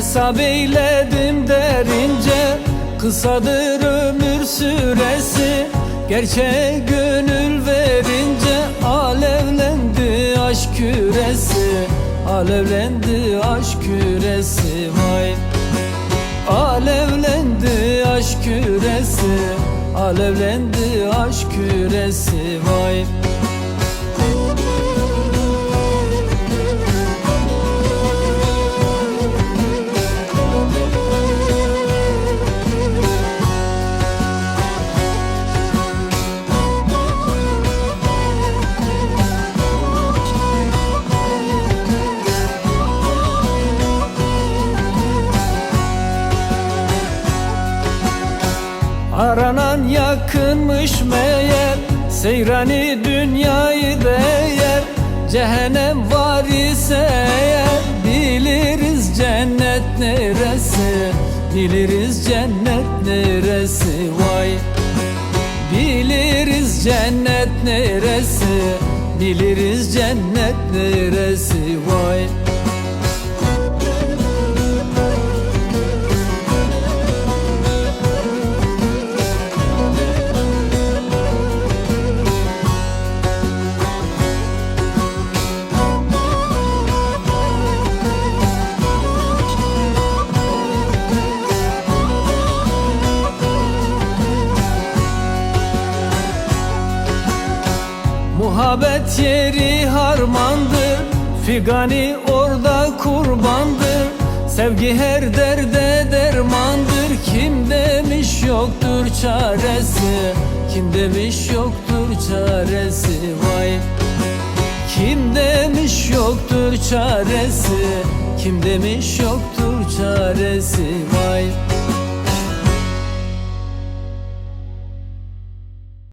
Hesap eyledim derince, kısadır ömür süresi. Gerçeğe gönül verince alevlendi aşk küresi. Alevlendi aşk küresi vay. Alevlendi aşk küresi. Alevlendi aşk küresi vay. Aranan yakınmış meğer, seyrani dünyayı değer. Cehennem var ise eğer, biliriz cennet neresi. Biliriz cennet neresi vay. Biliriz cennet neresi. Biliriz cennet neresi vay. Muhabbet yeri harmandır, figani orada kurbandır. Sevgi her derde dermandır. Kim demiş yoktur çaresi. Kim demiş yoktur çaresi vay. Kim demiş yoktur çaresi. Kim demiş yoktur çaresi vay.